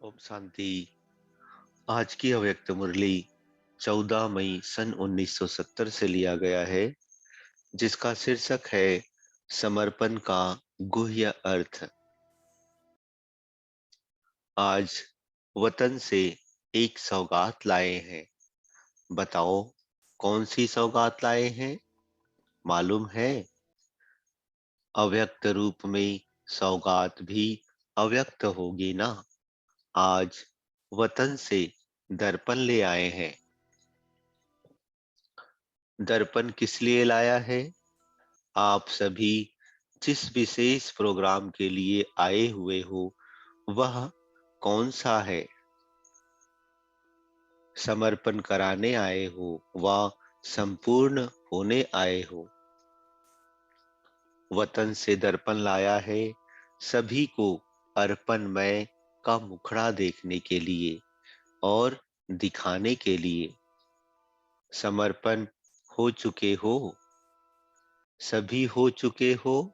ओम शांति। आज की अव्यक्त मुरली 14 मई सन 1970 से लिया गया है, जिसका शीर्षक है समर्पण का गुह्य अर्थ। आज वतन से एक सौगात लाए हैं। बताओ, कौन सी सौगात लाए हैं? मालूम है? अव्यक्त रूप में सौगात भी अव्यक्त होगी ना। आज वतन से दर्पण ले आए हैं। दर्पण किस लिए लाया है? आप सभी जिस विशेष प्रोग्राम के लिए आए हुए हो, वह कौन सा है? समर्पण कराने आए हो व संपूर्ण होने आए हो? वतन से दर्पण लाया है सभी को अर्पणमय का मुखड़ा देखने के लिए और दिखाने के लिए। समर्पण हो चुके हो? सभी हो चुके हो?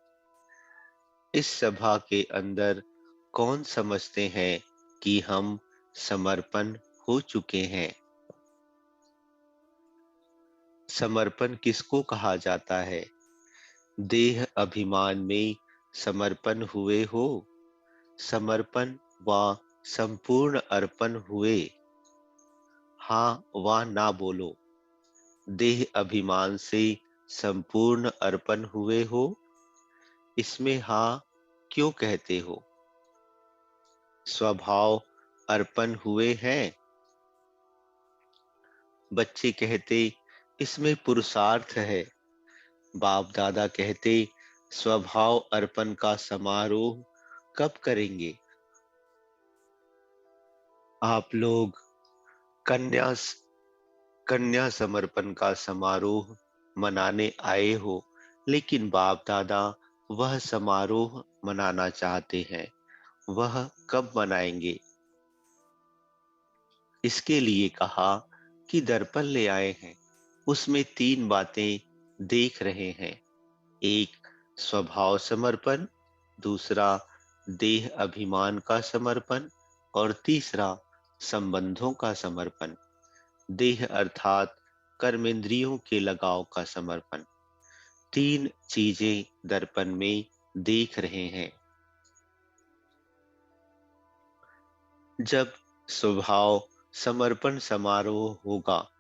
इस सभा के अंदर कौन समझते हैं कि हम समर्पण हो चुके हैं? समर्पण किसको कहा जाता है? देह अभिमान में समर्पण हुए हो? समर्पण व संपूर्ण अर्पण हुए? हाँ व ना बोलो। देह अभिमान से संपूर्ण अर्पण हुए हो? इसमें हाँ क्यों कहते हो? स्वभाव अर्पण हुए हैं? बच्चे कहते इसमें पुरुषार्थ है। बाप दादा कहते स्वभाव अर्पण का समारोह कब करेंगे? आप लोग कन्या कन्या समर्पण का समारोह मनाने आए हो, लेकिन बाप दादा वह समारोह मनाना चाहते हैं। वह कब मनाएंगे? इसके लिए कहा कि दर्पण ले आए हैं। उसमें तीन बातें देख रहे हैं। एक, स्वभाव समर्पण। दूसरा, देह अभिमान का समर्पण। और तीसरा, संबंधों का समर्पण। देह अर्थात कर्मेंद्रियों के लगाव का समर्पण। तीन चीजें दर्पण में देख रहे हैं। जब स्वभाव समर्पण समारोह होगा,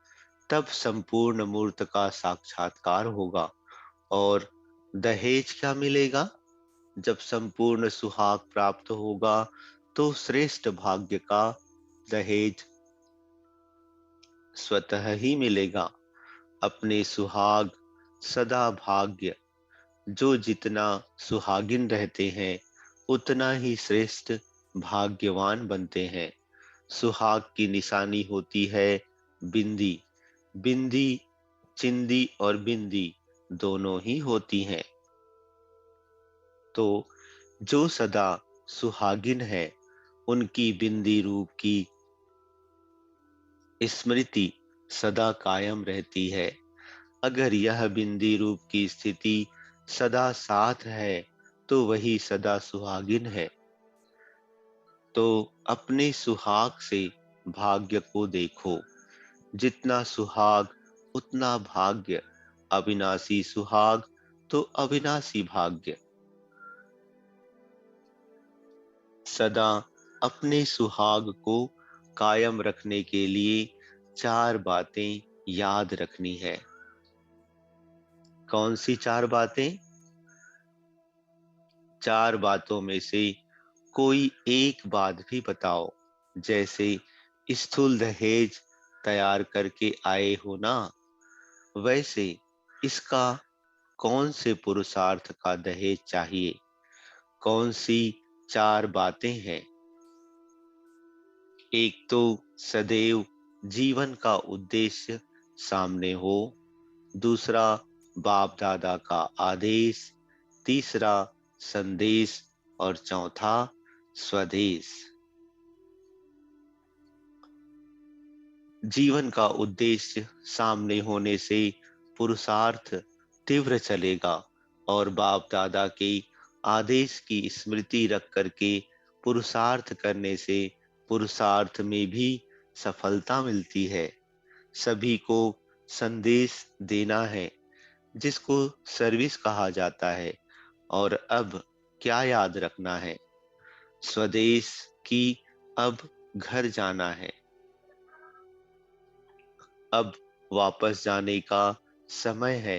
तब संपूर्ण मूर्त का साक्षात्कार होगा। और दहेज क्या मिलेगा? जब संपूर्ण सुहाग प्राप्त होगा, तो श्रेष्ठ भाग्य का दहेज स्वतः ही मिलेगा। अपने सुहाग सदा भाग्य। जो जितना सुहागिन रहते हैं, उतना ही श्रेष्ठ भाग्यवान बनते हैं। सुहाग की निशानी होती है बिंदी। बिंदी, चिंदी और बिंदी दोनों ही होती हैं। तो जो सदा सुहागिन है, उनकी बिंदी रूप की स्मृति सदा कायम रहती है। अगर यह बिंदी रूप की स्थिति सदा साथ है, तो वही सदा सुहागिन है। तो अपने सुहाग से भाग्य को देखो। जितना सुहाग उतना भाग्य। अविनाशी सुहाग तो अविनाशी भाग्य। सदा अपने सुहाग को कायम रखने के लिए चार बातें याद रखनी है। कौन सी चार बातें? चार बातों में से कोई एक बात भी बताओ। जैसे स्थूल दहेज तैयार करके आए हो ना, वैसे इसका कौन से पुरुषार्थ का दहेज चाहिए? कौन सी चार बातें हैं? एक तो सदैव जीवन का उद्देश्य सामने हो। दूसरा, बाप दादा का आदेश। तीसरा, संदेश। और चौथा, स्वदेश। जीवन का उद्देश्य सामने होने से पुरुषार्थ तीव्र चलेगा और बाप दादा के आदेश की स्मृति रख करके पुरुषार्थ करने से पुरुषार्थ में भी सफलता मिलती है। सभी को संदेश देना है, जिसको सर्विस कहा जाता है। और अब क्या याद रखना है? स्वदेश की अब घर जाना है। अब वापस जाने का समय है।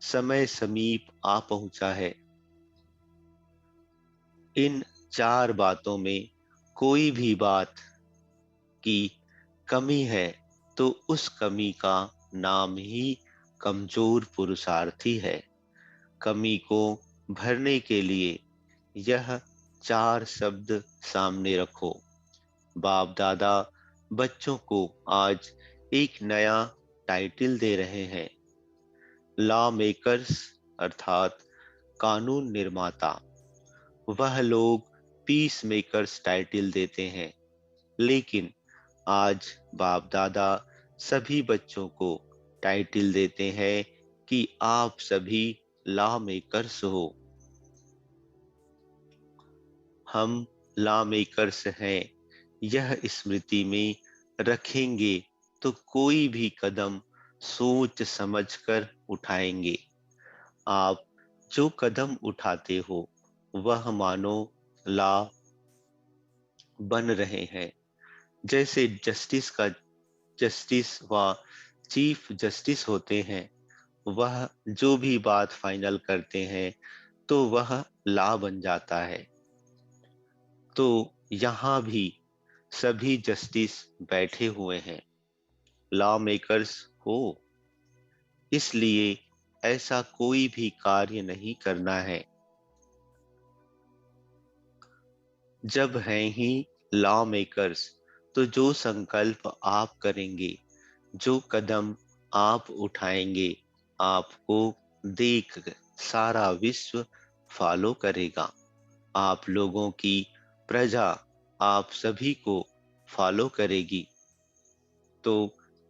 समय समीप आ पहुंचा है। इन चार बातों में कोई भी बात की कमी है तो उस कमी का नाम ही कमजोर पुरुषार्थी है। कमी को भरने के लिए यह चार शब्द सामने रखो। बाप दादा बच्चों को आज एक नया टाइटल दे रहे हैं, लॉ मेकर्स, अर्थात कानून निर्माता। वह लोग पीस मेकर्स टाइटल देते हैं, लेकिन आज बाप दादा सभी बच्चों को टाइटल देते हैं कि आप सभी लॉ मेकर्स हो। हम लॉ मेकर्स हैं, यह स्मृति में रखेंगे तो कोई भी कदम सोच समझकर उठाएंगे। आप जो कदम उठाते हो वह मानो लॉ बन रहे हैं। जैसे जस्टिस व चीफ जस्टिस होते हैं, वह जो भी बात फाइनल करते हैं तो वह लॉ बन जाता है। तो यहाँ भी सभी जस्टिस बैठे हुए हैं, लॉ मेकर्स हो। इसलिए ऐसा कोई भी कार्य नहीं करना है। जब हैं ही लॉ मेकर्स, तो जो संकल्प आप करेंगे, जो कदम आप उठाएंगे, आपको देख सारा विश्व फॉलो करेगा। आप लोगों की प्रजा आप सभी को फॉलो करेगी। तो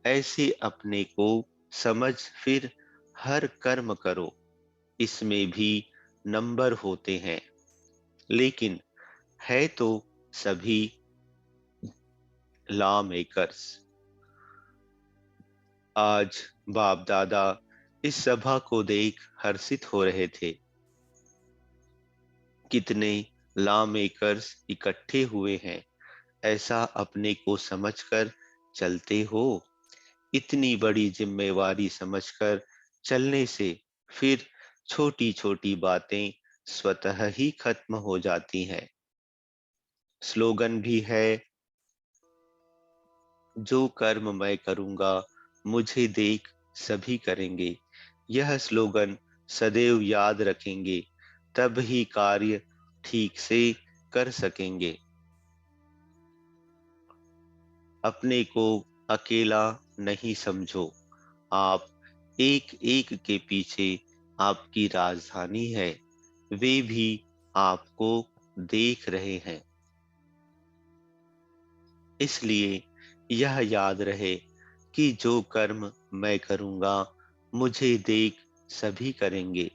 ऐसे अपने को समझ फिर हर कर्म करो। इसमें भी नंबर होते हैं, लेकिन है तो सभी लॉ मेकर्स। आज बाप दादा इस सभा को देख हर्षित हो रहे थे। कितने लॉ मेकर्स इकट्ठे हुए हैं, ऐसा अपने को समझकर चलते हो। इतनी बड़ी जिम्मेवारी समझकर चलने से फिर छोटी छोटी बातें स्वतः ही खत्म हो जाती हैं। स्लोगन भी है, जो कर्म मैं करूंगा मुझे देख सभी करेंगे। यह स्लोगन सदैव याद रखेंगे, तब ही कार्य ठीक से कर सकेंगे। अपने को अकेला नहीं समझो। आप एक एक के पीछे आपकी राजधानी है, वे भी आपको देख रहे हैं। इसलिए यह याद रहे कि जो कर्म मैं करूंगा मुझे देख सभी करेंगे।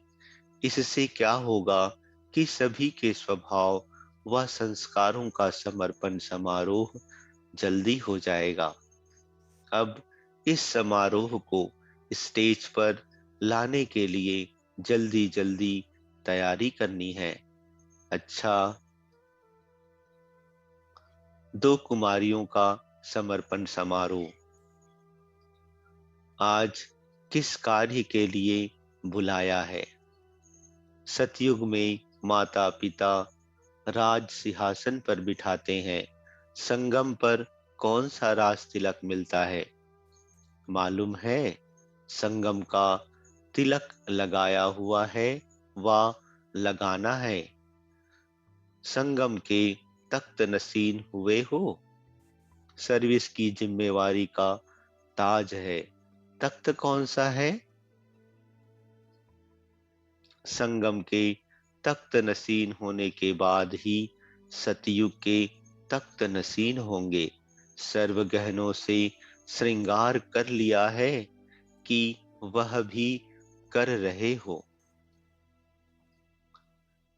इससे क्या होगा कि सभी के स्वभाव व संस्कारों का समर्पण समारोह जल्दी हो जाएगा। अब इस समारोह को स्टेज पर लाने के लिए जल्दी जल्दी तैयारी करनी है। अच्छा, दो कुमारियों का समर्पण समारोह आज किस कार्य के लिए बुलाया है? सतयुग में माता पिता राज सिंहासन पर बिठाते हैं। संगम पर कौन सा राज तिलक मिलता है? मालूम है? संगम का तिलक लगाया हुआ है व लगाना है। संगम के तख्त नसीन हुए हो। सर्विस की जिम्मेवारी का ताज है। तख्त कौन सा है? संगम के तख्त नसीन होने के बाद ही सतयुग के तख्त नसीन होंगे। सर्व गहनों से श्रृंगार कर लिया है कि वह भी कर रहे हो।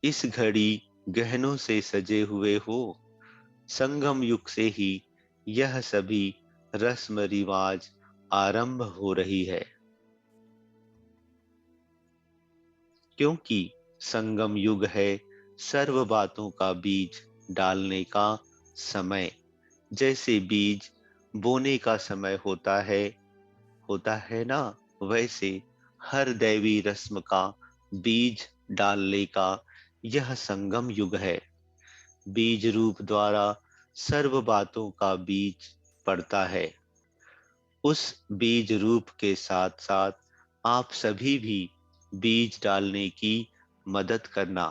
इस घड़ी गहनों से सजे हुए हो। संगम युग से ही यह सभी रस्म रिवाज आरंभ हो रही है, क्योंकि संगम युग है सर्व बातों का बीज डालने का समय। जैसे बीज बोने का समय होता है ना, वैसे हर दैवी रस्म का बीज डालने का यह संगम युग है। बीज रूप द्वारा सर्व बातों का बीज पड़ता है। उस बीज रूप के साथ साथ आप सभी भी बीज डालने की मदद करना।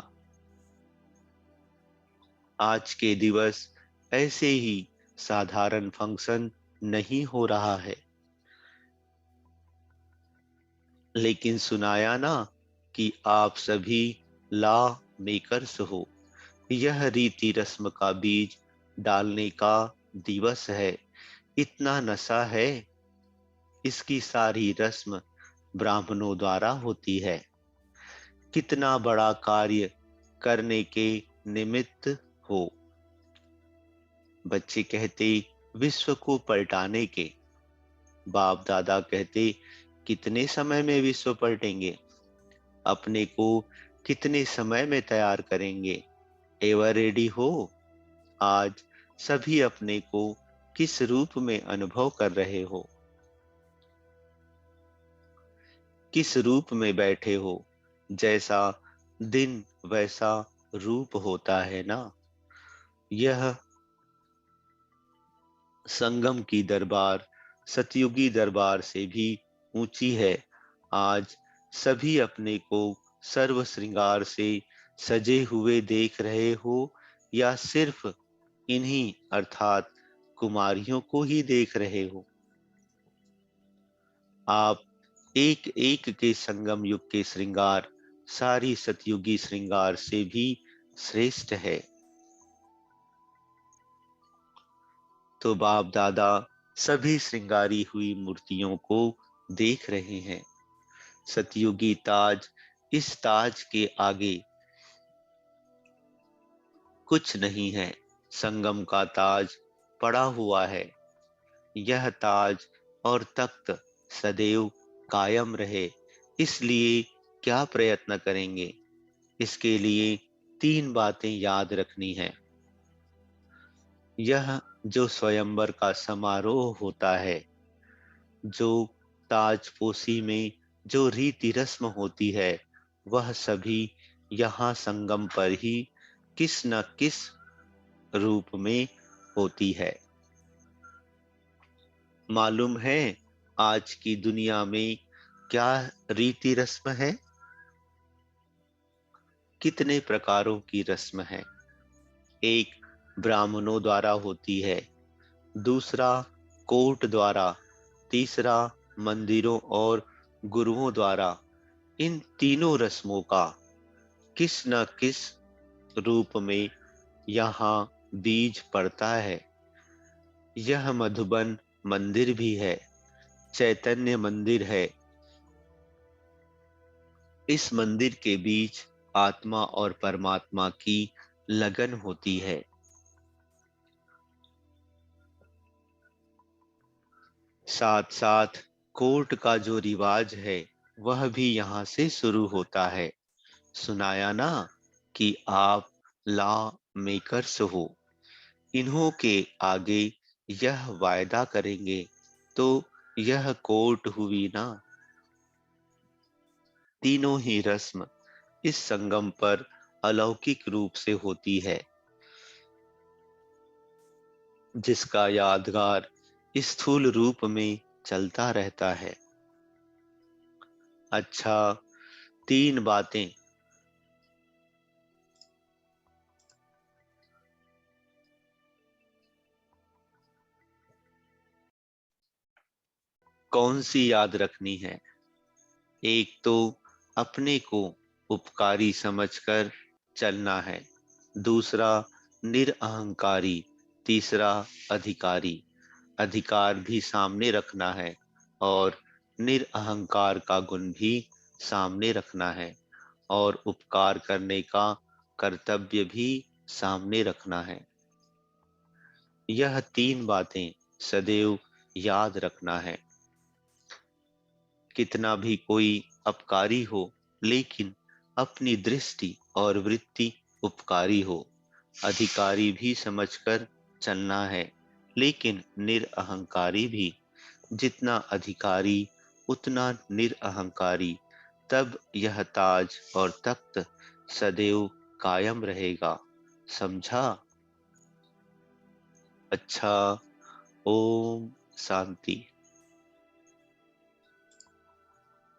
आज के दिवस ऐसे ही साधारण फंक्शन नहीं हो रहा है, लेकिन सुनाया ना कि आप सभी लॉ मेकर्स हो। यह रीति रस्म का बीज डालने का दिवस है। इतना नशा है, इसकी सारी रस्म ब्राह्मणों द्वारा होती है। कितना बड़ा कार्य करने के निमित्त हो। बच्चे कहते विश्व को पलटाने के, बाप दादा कहते कितने समय में विश्व पलटेंगे, अपने को कितने समय में तैयार करेंगे, एवर रेडी हो। आज सभी अपने को किस रूप में अनुभव कर रहे हो, किस रूप में बैठे हो। जैसा दिन वैसा रूप होता है ना। यह संगम की दरबार सतयुगी दरबार से भी ऊंची है। आज सभी अपने को सर्व श्रृंगार से सजे हुए देख रहे हो, या सिर्फ इन्हीं अर्थात कुमारियों को ही देख रहे हो। आप एक एक के संगम युग के श्रृंगार सारी सतयुगी श्रृंगार से भी श्रेष्ठ है। तो बाप दादा सभी श्रृंगारी हुई मूर्तियों को देख रहे हैं। सतयुगी ताज, इस ताज के आगे कुछ नहीं है। संगम का ताज पड़ा हुआ है। यह ताज और तख्त सदैव कायम रहे, इसलिए क्या प्रयत्न करेंगे। इसके लिए तीन बातें याद रखनी है। यह जो स्वयंवर का समारोह होता है, जो ताजपोशी में जो रीति रस्म होती है, वह सभी यहाँ संगम पर ही किस न किस रूप में होती है। मालूम है आज की दुनिया में क्या रीति रस्म है, कितने प्रकारों की रस्म है। एक ब्राह्मणों द्वारा होती है, दूसरा कोर्ट द्वारा, तीसरा मंदिरों और गुरुओं द्वारा। इन तीनों रस्मों का किस न किस रूप में यहाँ बीज पड़ता है। यह मधुबन मंदिर भी है, चैतन्य मंदिर है। इस मंदिर के बीच आत्मा और परमात्मा की लगन होती है। साथ साथ कोर्ट का जो रिवाज है, वह भी यहाँ से शुरू होता है। सुनाया ना कि आप लॉ मेकर्स हो। इन्हों के आगे यह वायदा करेंगे तो यह कोर्ट हुई ना। तीनों ही रस्म इस संगम पर अलौकिक रूप से होती है, जिसका यादगार स्थूल रूप में चलता रहता है। अच्छा, तीन बातें। कौन सी याद रखनी है? एक तो अपने को उपकारी समझकर चलना है, दूसरा निरअहंकारी, तीसरा अधिकारी। अधिकार भी सामने रखना है और निरअहंकार का गुण भी सामने रखना है, और उपकार करने का कर्तव्य भी सामने रखना है। यह तीन बातें सदैव याद रखना है। कितना भी कोई अपकारी हो, लेकिन अपनी दृष्टि और वृत्ति उपकारी हो। अधिकारी भी समझकर चलना है, लेकिन निरअहंकारी भी। जितना अधिकारी उतना निरअहंकारी, तब यह ताज और तख्त सदैव कायम रहेगा। समझा? अच्छा। ओम शांति।